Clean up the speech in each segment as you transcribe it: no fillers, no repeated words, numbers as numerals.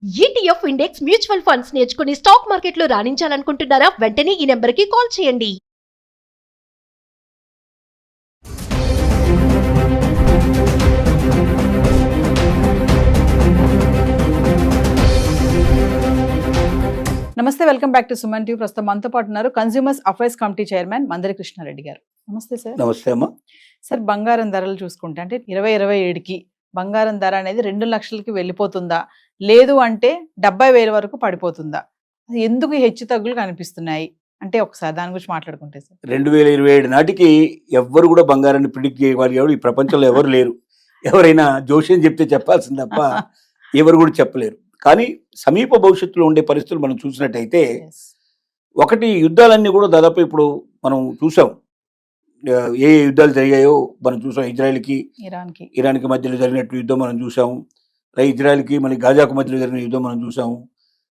ETF index mutual funds నేర్చుకుని stock మార్కెట్లో రాణించాలనుకుంటున్నారా? వెంటనే ఈ నెంబర్కి కాల్ చేయండి. నమస్తే, welcome back to Suman TV. ప్రస్తుతం మనతో పాటు ఉన్నారు consumers affairs committee chairman Mandari Krishnareddy గారు. నమస్తే సార్. నమస్తే అమ్మా. సార్, బంగారం ధరలు చూసుకుంటే అంటే 2027కి బంగారం ధర అనేది 2 లక్షలకి వెళ్ళిపోతుందా, లేదు అంటే 70,000 వరకు పడిపోతుందా? అది ఎందుకు హెచ్చు తగ్గులు కనిపిస్తున్నాయి అంటే ఒకసారి దాని గురించి మాట్లాడుకుంటే సార్. 2027 నాటికి ఎవ్వరు కూడా బంగారాన్ని ప్రిడిక్ట్ చేయగలిగారు ఈ ప్రపంచంలో ఎవరు లేరు. ఎవరైనా జోష్యం చెప్తే చెప్పాల్సింది తప్ప ఎవరు కూడా చెప్పలేరు. కానీ సమీప భవిష్యత్తులో ఉండే పరిస్థితులు మనం చూసినట్టయితే, ఒకటి, యుద్ధాలన్నీ కూడా దాదాపు ఇప్పుడు మనం చూసాం. ఏ యుద్ధాలు జరిగాయో మనం చూసాం. ఇరాన్కి మధ్యలో జరిగినట్టు యుద్ధం మనం చూసాము. ఇజ్రాయెల్కి మళ్ళీ గాజాకు మధ్యలో జరిగిన యుద్ధం మనం చూసాము.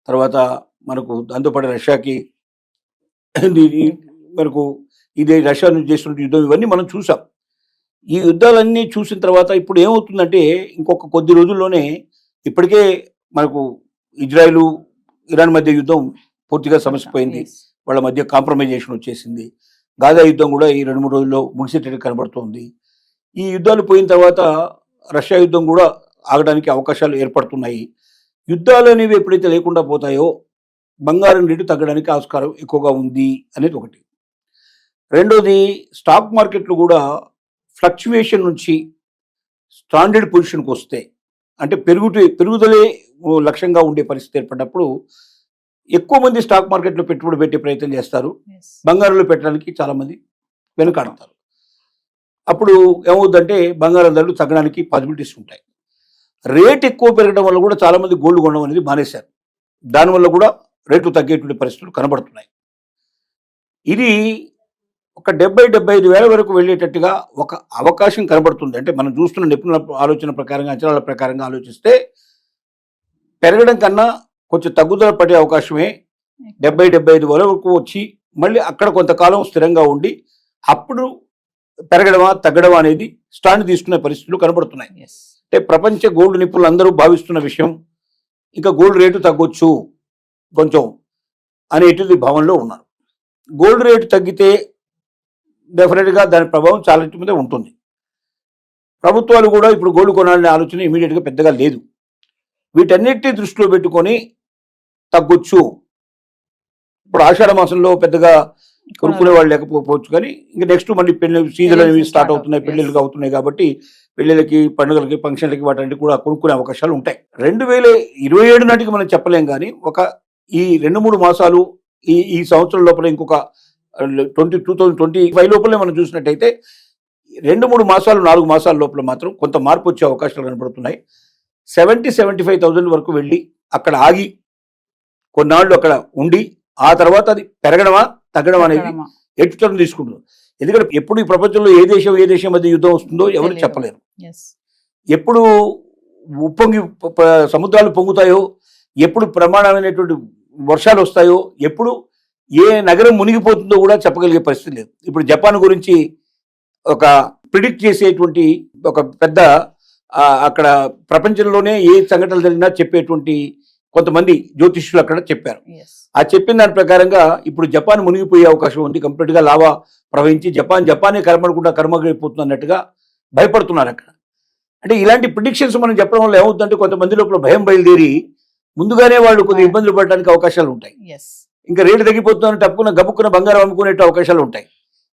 తర్వాత మనకు దాంతోపాటు రష్యాకి మనకు ఇదే రష్యా నుంచి చేస్తున్న యుద్ధం, ఇవన్నీ మనం చూసాం. ఈ యుద్ధాలన్నీ చూసిన తర్వాత ఇప్పుడు ఏమవుతుందంటే, ఇంకొక కొద్ది రోజుల్లోనే ఇప్పటికే మనకు ఇజ్రాయెల్ ఇరాన్ మధ్య యుద్ధం పూర్తిగా సమసిపోయింది. వాళ్ళ మధ్య కాంప్రమైజేషన్ వచ్చేసింది. గాజా యుద్ధం కూడా ఈ 2-3 రోజుల్లో ముగిసేటట్టు కనబడుతోంది. ఈ యుద్ధాలు పోయిన తర్వాత రష్యా యుద్ధం కూడా ఆగడానికి అవకాశాలు ఏర్పడుతున్నాయి. యుద్ధాలు అనేవి ఎప్పుడైతే లేకుండా పోతాయో బంగారం రేటు తగ్గడానికి ఆస్కారం ఎక్కువగా ఉంది అనేది ఒకటి. రెండోది, స్టాక్ మార్కెట్లు కూడా ఫ్లక్చువేషన్ నుంచి స్టాండర్డ్ పొజిషన్కి వస్తే, అంటే పెరుగుదలే లక్ష్యంగా ఉండే పరిస్థితి ఏర్పడినప్పుడు ఎక్కువ మంది స్టాక్ మార్కెట్లో పెట్టుబడి పెట్టే ప్రయత్నం చేస్తారు. బంగారంలో పెట్టడానికి చాలామంది వెనుకాడతారు. అప్పుడు ఏమవుతుందంటే బంగారం ధరలు తగ్గడానికి పాసిబిలిటీస్ ఉంటాయి. రేట్ ఎక్కువ పెరగడం వల్ల కూడా చాలామంది గోల్డ్ కొనడం అనేది మానేశారు. దానివల్ల కూడా రేట్లు తగ్గేటువంటి పరిస్థితులు కనబడుతున్నాయి. ఇది ఒక 70-75 వేల వరకు వెళ్ళేటట్టుగా ఒక అవకాశం కనబడుతుంది. అంటే మనం చూస్తున్న నిపుణుల ఆలోచన ప్రకారంగా, అంచనాల ప్రకారంగా ఆలోచిస్తే పెరగడం కన్నా కొంచెం తగ్గుదల పడే అవకాశమే. 70-75 వరకు వచ్చి మళ్ళీ అక్కడ కొంతకాలం స్థిరంగా ఉండి అప్పుడు పెరగడమా తగ్గడమా అనేది స్టాండ్ తీసుకునే పరిస్థితులు కనబడుతున్నాయి. అంటే ప్రపంచ గోల్డ్ నిపుణులు అందరూ భావిస్తున్న విషయం, ఇంకా గోల్డ్ రేటు తగ్గొచ్చు కొంచెం అనేటిది భావనలో ఉన్నారు. గోల్డ్ రేటు తగ్గితే డెఫినెట్గా దాని ప్రభావం చాలా మీద ఉంటుంది. ప్రభుత్వాలు కూడా ఇప్పుడు గోల్డ్ కొనాలనే ఆలోచన ఇమీడియట్గా పెద్దగా లేదు. వీటన్నిటిని దృష్టిలో పెట్టుకొని తగ్గొచ్చు. ఇప్పుడు ఆషాఢ మాసంలో పెద్దగా కొనుక్కునే వాళ్ళు లేకపోవచ్చు, కానీ ఇంకా నెక్స్ట్ మళ్ళీ పెళ్లి సీజన్ అనేవి స్టార్ట్ అవుతున్నాయి, పెళ్లిళ్ళకి అవుతున్నాయి కాబట్టి పెళ్లిళ్ళకి, పండుగలకి, ఫంక్షన్లకి వాటి కూడా కొనుక్కునే అవకాశాలు ఉంటాయి. 2027 నాటికి మనం చెప్పలేం, కానీ ఈ 2-3 మాసాలు ఈ సంవత్సరం లోపల ఇంకొక 2025 లోపలనే మనం చూసినట్టయితే 2-3 మాసాలు, 4 మాసాల లోపల మాత్రం కొంత మార్పు వచ్చే అవకాశాలు కనబడుతున్నాయి. 70,000-75,000 వరకు వెళ్ళి అక్కడ ఆగి కొన్నాళ్ళు అక్కడ ఉండి ఆ తర్వాత అది పెరగడమా తగ్గడం అనేది ఎటుటర్న్ తీసుకుంటుంది. ఎందుకంటే ఎప్పుడు ఈ ప్రపంచంలో ఏ దేశం మధ్య యుద్ధం వస్తుందో ఎవరు చెప్పలేరు. ఎప్పుడు సముద్రాలు పొంగుతాయో, ఎప్పుడు ప్రమాణమైనటువంటి వర్షాలు వస్తాయో, ఎప్పుడు ఏ నగరం మునిగిపోతుందో కూడా చెప్పగలిగే పరిస్థితి లేదు. ఇప్పుడు జపాన్ గురించి ఒక ప్రిడిక్ట్ చేసేటువంటి ఒక పెద్ద అక్కడ ప్రపంచంలోనే ఏ సంఘటనలు జరిగినా చెప్పేటువంటి కొంతమంది జ్యోతిష్యులు అక్కడ చెప్పారు. ఆ చెప్పిన దాని ప్రకారంగా ఇప్పుడు జపాన్ మునిగిపోయే అవకాశం ఉంది. కంప్లీట్గా లావా ప్రవహించి జపానే కర్మగైపోతుంది అన్నట్టుగా భయపడుతున్నారు అక్కడ. అంటే ఇలాంటి ప్రిడిక్షన్స్ మనం చెప్పడం వల్ల ఏమవుతుందంటే కొంతమంది లోపల భయం బయలుదేరి ముందుగానే వాళ్ళు కొద్దిగా ఇబ్బందులు పడడానికి అవకాశాలు ఉంటాయి. ఇంకా రేటు తగ్గిపోతుందని గబుక్కున బంగారం అమ్ముకునే అవకాశాలు ఉంటాయి.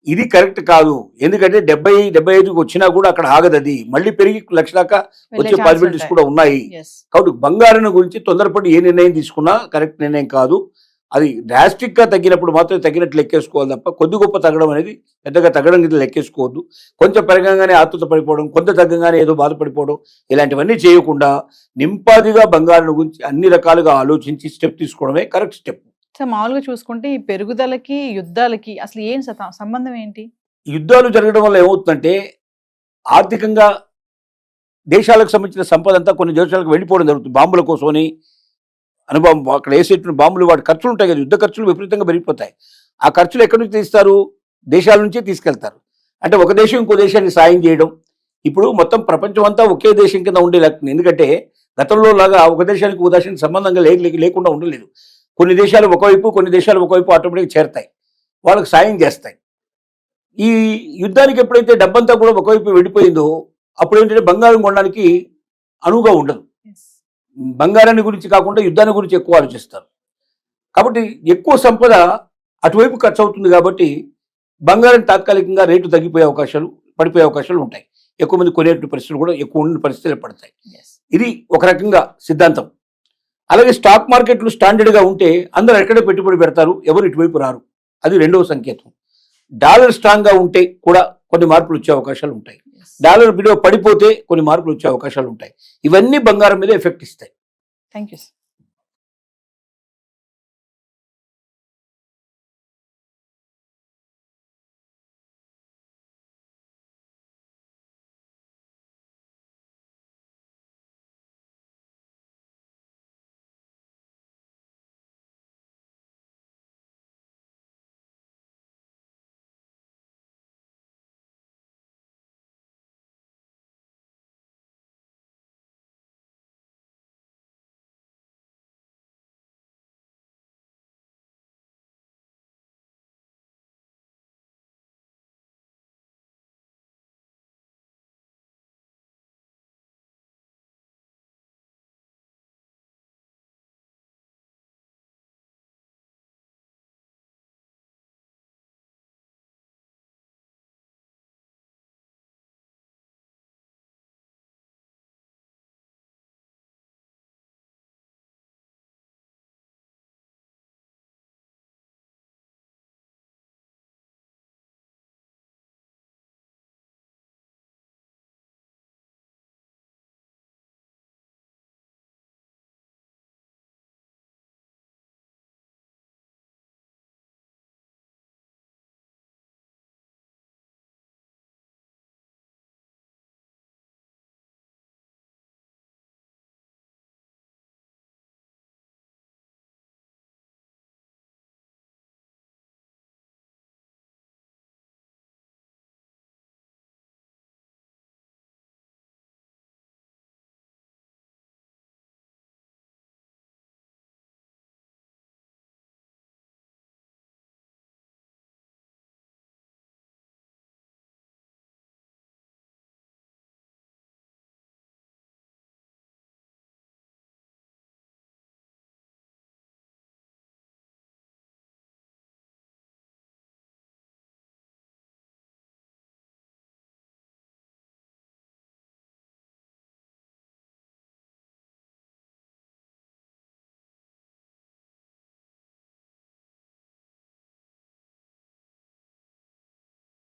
ఇది కరెక్ట్ కాదు. ఎందుకంటే 70-75 వచ్చినా కూడా అక్కడ ఆగదు. అది మళ్ళీ పెరిగి 1,00,000 దాకా వచ్చే పాసిబిలిటీస్ కూడా ఉన్నాయి. కాబట్టి బంగారం గురించి తొందరపడి ఏ నిర్ణయం తీసుకున్నా కరెక్ట్ నిర్ణయం కాదు. అది డ్రాస్టిక్ గా తగ్గినప్పుడు మాత్రం తగ్గినట్టు లెక్కేసుకోవాలి తప్ప కొద్ది గొప్ప తగ్గడం అనేది పెద్దగా తగ్గడం కింద లెక్కేసుకోవద్దు. కొంచెం పెరగంగానే ఆతృత పడిపోవడం, కొంత తగ్గంగానే ఏదో బాధపడిపోవడం, ఇలాంటివన్నీ చేయకుండా నింపాదిగా బంగారం గురించి అన్ని రకాలుగా ఆలోచించి స్టెప్ తీసుకోవడమే కరెక్ట్ స్టెప్. మామూలుగా చూసుకుంటే ఈ పెరుగుదలకి యుద్ధాలకి అసలు ఏం సంబంధం ఏంటి? యుద్ధాలు జరగడం వల్ల ఏమవుతుందంటే ఆర్థికంగా దేశాలకు సంబంధించిన సంపద అంతా కొన్ని దేశాలకు వెళ్ళిపోవడం జరుగుతుంది. బాంబుల కోసమని అనుభవం, అక్కడ వేసేటువంటి బాంబులు వాటి ఖర్చులు ఉంటాయి కదా, యుద్ధ ఖర్చులు విపరీతంగా పెరిగిపోతాయి. ఆ ఖర్చులు ఎక్కడి నుంచి తీస్తారు? దేశాల నుంచే తీసుకెళ్తారు. అంటే ఒక దేశం ఇంకో దేశానికి సాయం చేయడం. ఇప్పుడు మొత్తం ప్రపంచం అంతా ఒకే దేశం కింద ఉండే లెక్క. ఎందుకంటే గతంలో లాగా ఒక దేశానికి ఒక దేశానికి సంబంధంగా లేకుండా ఉండలేదు. కొన్ని దేశాలు ఒకవైపు, కొన్ని దేశాలు ఒకవైపు ఆటోమేటిక్గా చేరతాయి, వాళ్ళకి సాయం చేస్తాయి. ఈ యుద్ధానికి ఎప్పుడైతే డబ్బంతా కూడా ఒకవైపు వెళ్ళిపోయిందో అప్పుడు ఏంటంటే బంగారం కొనడానికి అనువుగా ఉండదు. బంగారాన్ని గురించి కాకుండా యుద్ధాన్ని గురించి ఎక్కువ ఆలోచిస్తారు. కాబట్టి ఎక్కువ సంపద అటువైపు ఖర్చు అవుతుంది. కాబట్టి బంగారం తాత్కాలికంగా రేటు తగ్గిపోయే అవకాశాలు, పడిపోయే అవకాశాలు ఉంటాయి. ఎక్కువ మంది కొనేటువంటి పరిస్థితులు కూడా ఎక్కువ ఉన్న పరిస్థితులు పడతాయి. ఇది ఒక రకంగా సిద్ధాంతం. అలాగే స్టాక్ మార్కెట్లు స్టాండర్డ్గా ఉంటే అందరూ ఎక్కడే పెట్టుబడి పెడతారు, ఎవరు ఇటువైపు రారు. అది రెండవ సంకేతం. డాలర్ స్ట్రాంగ్గా ఉంటే కూడా కొన్ని మార్పులు వచ్చే అవకాశాలు ఉంటాయి. డాలర్ విలువ పడిపోతే కొన్ని మార్పులు వచ్చే అవకాశాలు ఉంటాయి. ఇవన్నీ బంగారం మీద ఎఫెక్ట్ ఇస్తాయి. Thank you.